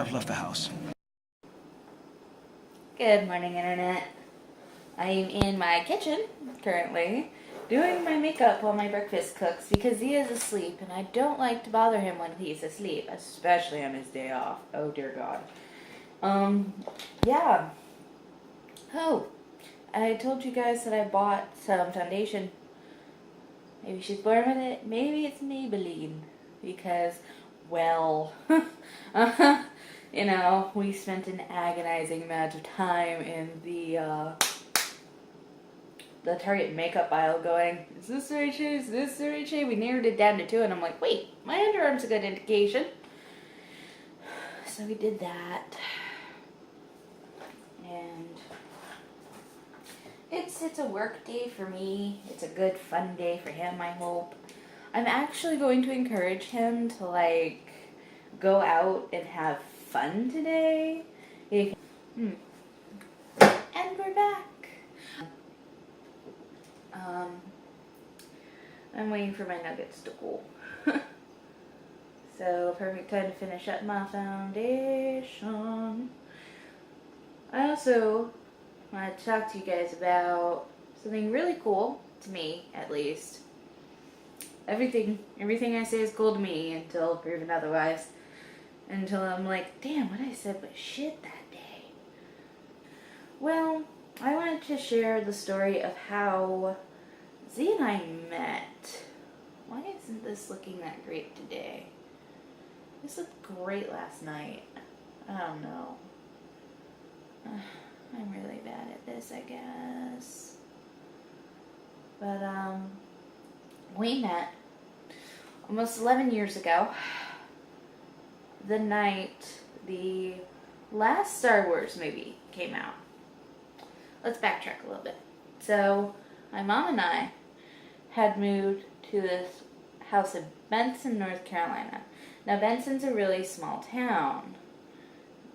I've left the house. Good morning, Internet. I'm in my kitchen currently doing my makeup while my breakfast cooks because he is asleep and I don't like to bother him when he's asleep, especially on his day off. Oh dear God. Yeah. Oh, I told you guys that I bought some foundation. Maybe she's born with it. Maybe it's Maybelline because, well, you know, we spent an agonizing amount of time in the Target makeup aisle going, is this the right shade? Is this the right shade? We narrowed it down to 2 and I'm like, wait, my underarm's a good indication. So we did that. And it's a work day for me. It's a good fun day for him, I hope. I'm actually going to encourage him to like go out and have fun today. And we're back. I'm waiting for my nuggets to cool. So perfect time to finish up my foundation. I also want to talk to you guys about something really cool, to me at least. Everything I say is cool to me until proven otherwise. Until I'm like, damn, what I said was shit that day. Well, I wanted to share the story of how Z and I met. Why isn't this looking that great today? This looked great last night. I don't know. I'm really bad at this, I guess. But, we met almost 11 years ago. The night the last Star Wars movie came out. Let's backtrack a little bit. So, my mom and I had moved to this house in Benson, North Carolina. Now, Benson's a really small town.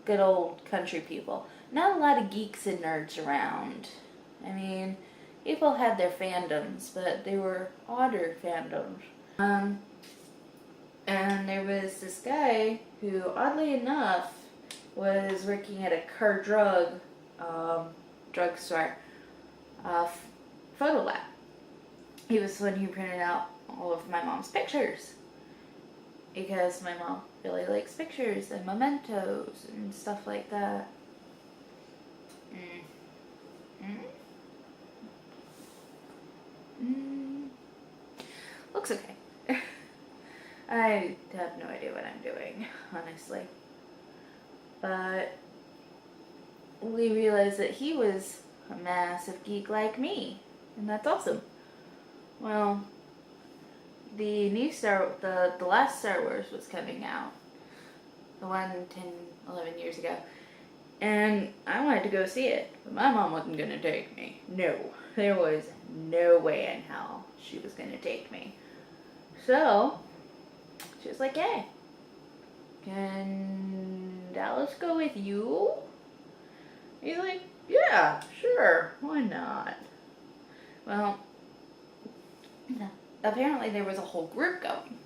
Good old country people. Not a lot of geeks and nerds around. I mean, people had their fandoms, but they were odder fandoms. And there was this guy who, oddly enough, was working at a car drugstore, photo lab. He was the one who printed out all of my mom's pictures. Because my mom really likes pictures and mementos and stuff like that. Looks okay. I have no idea what I'm doing, honestly. But we realized that he was a massive geek like me, and that's awesome. Well, the last Star Wars was coming out, the one 11 years ago, and I wanted to go see it, but my mom wasn't going to take me. No, there was no way in hell she was going to take me. So, she was like, hey, can Dallas go with you? He's like, yeah, sure, why not? Well, apparently there was a whole group going.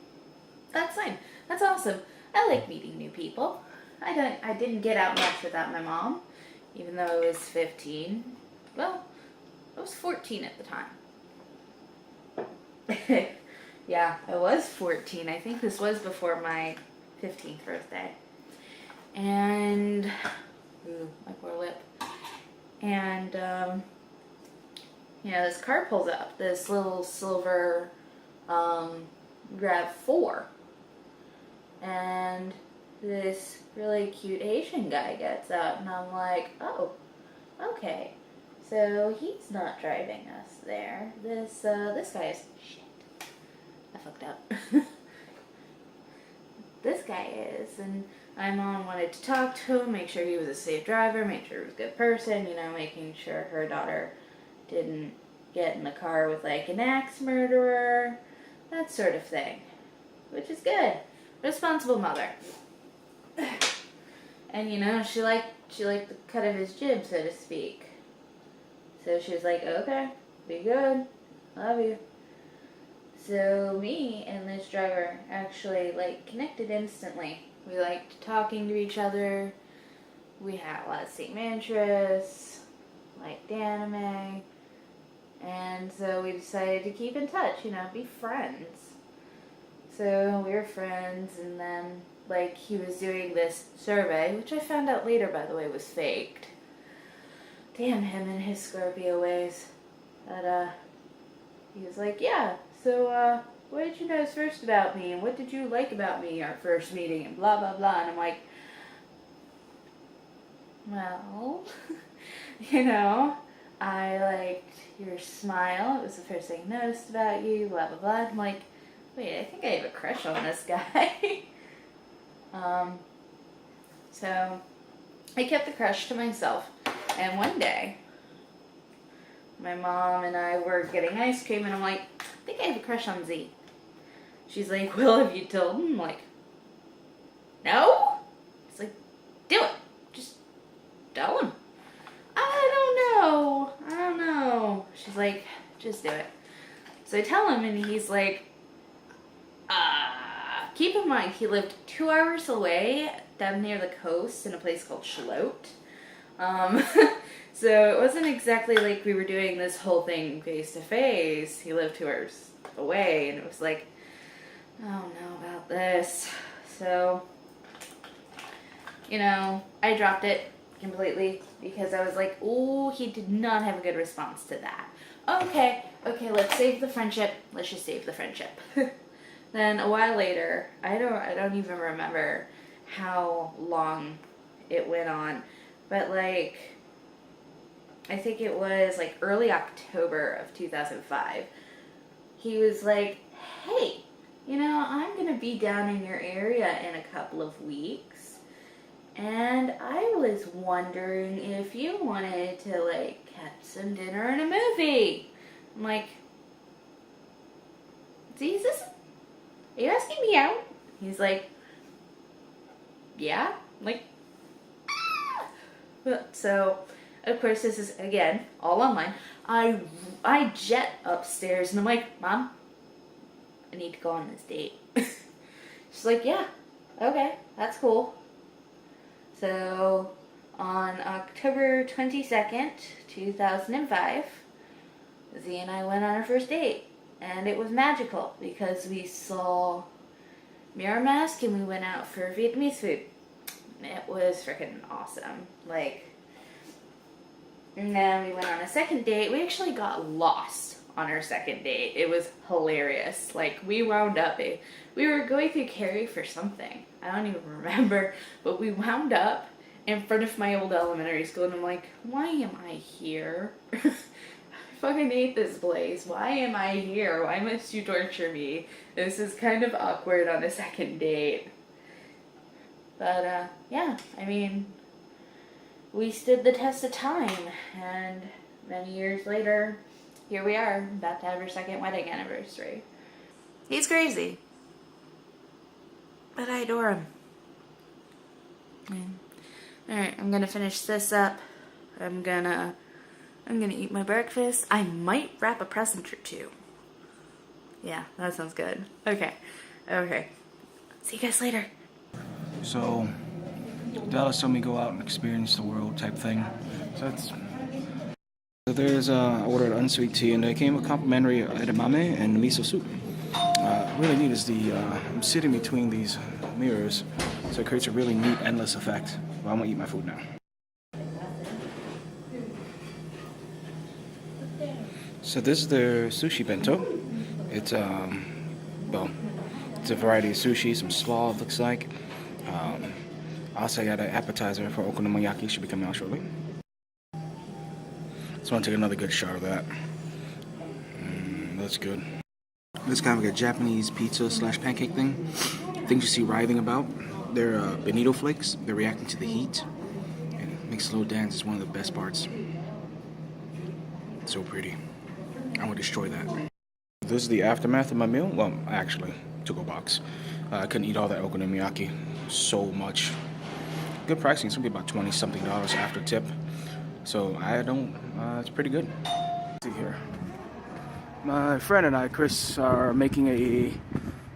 That's fine. That's awesome. I like meeting new people. I didn't get out much without my mom, even though I was 15. Well, I was 14 at the time. Yeah, I was 14. I think this was before my 15th birthday. And, ooh, my poor lip. And, this car pulls up, this little silver RAV4. And this really cute Asian guy gets out, and I'm like, oh, okay. So he's not driving us there. This guy is, shit, I fucked up. This guy is, and my mom wanted to talk to him, make sure he was a safe driver, make sure he was a good person, making sure her daughter didn't get in the car with like an axe murderer, that sort of thing, which is good. Responsible mother. And she liked the cut of his jib, so to speak. So she was like, okay, be good, love you. So me and this driver actually connected instantly. We liked talking to each other. We had a lot of same interests, liked anime. And so we decided to keep in touch, be friends. So we were friends, and then, like, he was doing this survey, which I found out later, by the way, was faked. Damn him and his Scorpio ways. But, he was like, yeah, so, what did you notice first about me, and what did you like about me, our first meeting, and blah, blah, blah. And I'm like, well, I liked your smile. It was the first thing I noticed about you, blah, blah, blah. I'm like, wait, I think I have a crush on this guy. So I kept the crush to myself. And one day, my mom and I were getting ice cream, and I'm like, I think I have a crush on Z. She's like, well, have you told him? I'm like, no. It's like, do it. Just tell him. I don't know. She's like, just do it. So I tell him, and he's like, keep in mind, he lived 2 hours away down near the coast in a place called Shlote. So it wasn't exactly like we were doing this whole thing face to face. He lived 2 hours away, and it was like, I don't know about this. So, I dropped it completely because I was like, oh, he did not have a good response to that. Okay, let's save the friendship. Let's just save the friendship. Then a while later, I don't even remember how long it went on, but like, I think it was like early October of 2005. He was like, hey, I'm going to be down in your area in a couple of weeks, and I was wondering if you wanted to, like, catch some dinner and a movie. I'm like, Jesus, are you asking me out? He's like, yeah. I'm like, ah. So, of course, this is, again, all online. I jet upstairs, and I'm like, Mom, I need to go on this date. She's like, yeah, okay, that's cool. So, on October 22nd, 2005, Z and I went on our first date. And it was magical because we saw Mirror Mask and we went out for Vietnamese food. It was freaking awesome. And then we went on a second date. We actually got lost on our second date. It was hilarious. We wound up, we were going through Cary for something. I don't even remember. But we wound up in front of my old elementary school, and I'm like, why am I here? I fucking hate this place. Why am I here? Why must you torture me? This is kind of awkward on a second date. But, yeah, we stood the test of time, and many years later, here we are, about to have our second wedding anniversary. He's crazy, but I adore him. Alright, I'm gonna finish this up. I'm gonna eat my breakfast. I might wrap a present or two. Yeah, that sounds good. Okay. See you guys later. So, Dallas told me go out and experience the world type thing. I ordered unsweet tea, and they came with complimentary edamame and miso soup. Really neat is I'm sitting between these mirrors, so it creates a really neat, endless effect. But I'm gonna eat my food now. So this is their sushi bento. It's it's a variety of sushi, some slaw it looks like. Also got an appetizer for okonomiyaki, should be coming out shortly. Just want to take another good shot of that. That's good. This is kind of like a Japanese pizza / pancake thing. Things you see writhing about. They're bonito flakes. They're reacting to the heat. And it makes slow dance. It's one of the best parts. It's so pretty. I'm gonna destroy that. This is the aftermath of my meal. Well, actually, to-go box. I couldn't eat all that okonomiyaki. So much. Good pricing. It's gonna be about $20-something after tip. So it's pretty good. Let's see here. My friend and I, Chris, are making a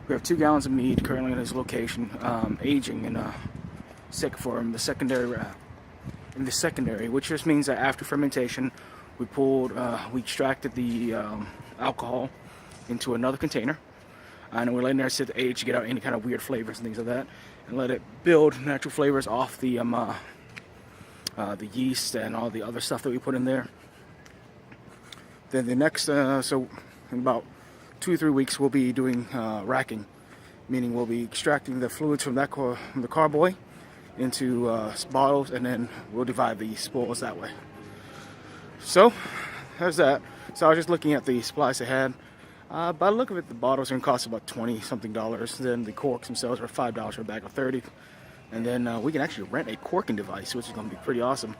We have 2 gallons of mead currently in this location, aging in the secondary, which just means that after fermentation, we extracted the alcohol into another container, and we're letting it sit to age to get out any kind of weird flavors and things like that, and let it build natural flavors off the yeast and all the other stuff that we put in there. Then the next, so in about 2 or 3 weeks, we'll be doing racking, meaning we'll be extracting the fluids from the carboy into bottles, and then we'll divide the spoils that way. So there's that. So I was just looking at the supplies they had. By the look of it, the bottles are going to cost about $20-something. Then the corks themselves are $5 for a bag of 30. And then we can actually rent a corking device, which is going to be pretty awesome.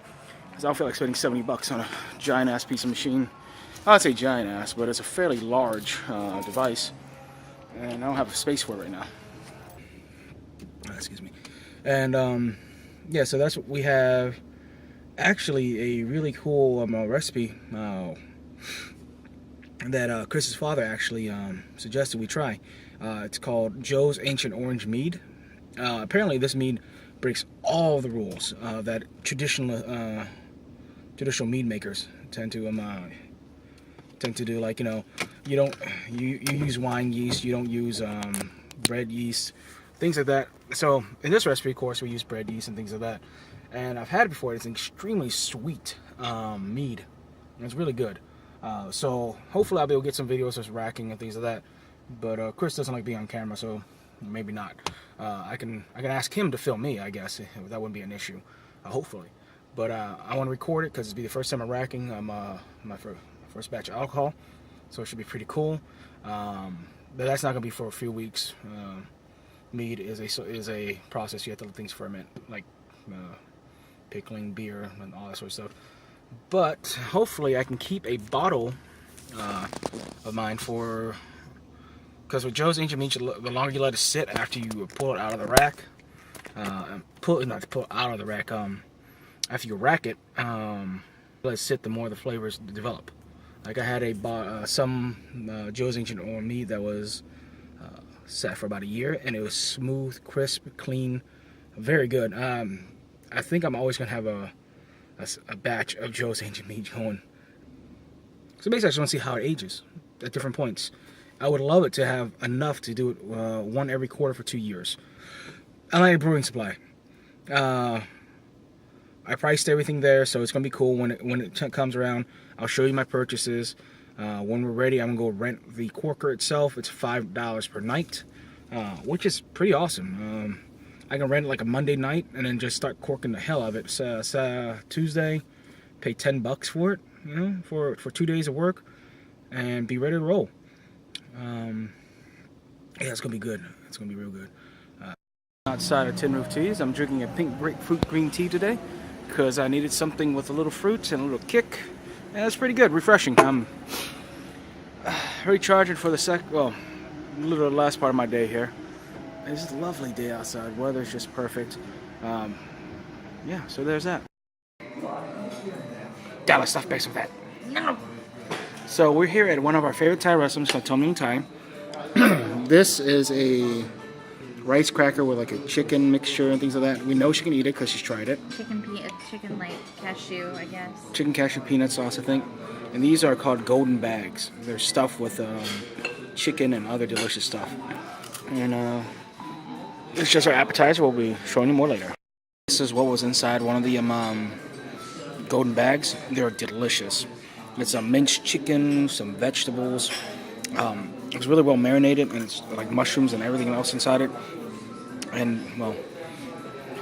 Because I don't feel like spending $70 on a giant ass piece of machine. I'd say giant ass, but it's a fairly large device, and I don't have the space for it right now. Excuse me. And yeah, so that's what we have. Actually, a really cool recipe that Chris's father actually suggested we try. It's called Joe's Ancient Orange Mead. Apparently, this mead breaks all the rules that traditional mead makers tend to do. Like, you use wine yeast, you don't use bread yeast, things like that. So in this recipe, of course, we use bread yeast and things like that. And I've had it before. It's an extremely sweet mead. It's really good. So hopefully I'll be able to get some videos of racking and things like that. But Chris doesn't like being on camera, so maybe not. I can ask him to film me, I guess. That wouldn't be an issue, hopefully. But I want to record it because it'll be the first time I'm racking my first batch of alcohol, so it should be pretty cool. But that's not gonna be for a few weeks. Mead is a process. You have to let things ferment, like pickling beer and all that sort of stuff. But hopefully I can keep a bottle of mine because with Joe's Ancient Mead, the longer you let it sit after you pull it out of the rack, after you rack it, let it sit, the more the flavors develop. Like I had some Joe's Ancient Orange Mead that was sat for about a year, and it was smooth, crisp, clean, very good. I think I'm always gonna have a batch of Joe's Ancient Mead going. So basically, I just want to see how it ages at different points. I would love it to have enough to do it one every quarter for 2 years. I like a brewing supply. I priced everything there, so it's gonna be cool when it comes around. I'll show you my purchases. When we're ready, I'm gonna go rent the corker itself. It's $5 per night, which is pretty awesome. I can rent it like a Monday night and then just start corking the hell out of it. Tuesday, pay $10 for it, for 2 days of work, and be ready to roll. Yeah, it's gonna be good. It's gonna be real good. Outside of Tin Roof Teas, I'm drinking a pink grapefruit green tea today because I needed something with a little fruit and a little kick. And it's pretty good, refreshing. I'm recharging for the last part of my day here. It's a lovely day outside. Weather's just perfect. Yeah, so there's that. Dallas, stuff back with that. No. So we're here at one of our favorite Thai restaurants called Tom Yum Thai. This is a rice cracker with like a chicken mixture and things like that. We know she can eat it because she's tried it. Chicken like cashew, I guess. Chicken cashew peanut sauce, I think. And these are called golden bags. They're stuffed with chicken and other delicious stuff. And it's just our appetizer. We'll be showing you more later. This is what was inside one of the golden bags. They're delicious. It's a minced chicken, some vegetables. It's really well marinated, and it's like mushrooms and everything else inside it. And well,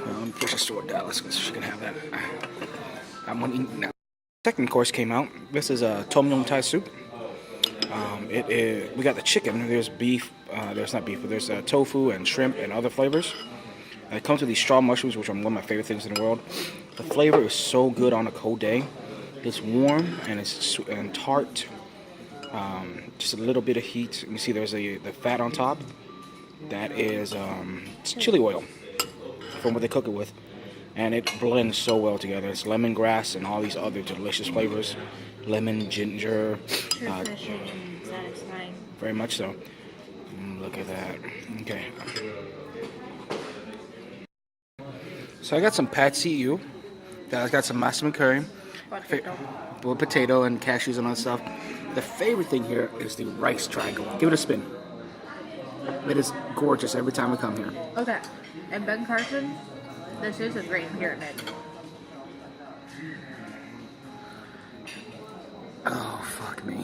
I'm push this toward Dallas because she can have that. I'm gonna eat now. Second course came out. This is a Tom Yum Thai soup. We got the chicken. There's beef. There's not beef, but there's tofu and shrimp and other flavors. And it comes with these straw mushrooms, which are one of my favorite things in the world. The flavor is so good on a cold day. It's warm and it's tart. Just a little bit of heat. You can see there's the fat on top. That is it's chili oil from what they cook it with. And it blends so well together. It's lemongrass and all these other delicious flavors. Lemon, ginger. Refreshing and satisfying. Very much so. Look at that. Okay. So I got some pad see ew. I got some mushroom curry. With potato and cashews and all that stuff. The favorite thing here is the rice triangle. Give it a spin. It is gorgeous every time we come here. Okay. And Ben Carson, this is a great pyramid. Oh, fuck me.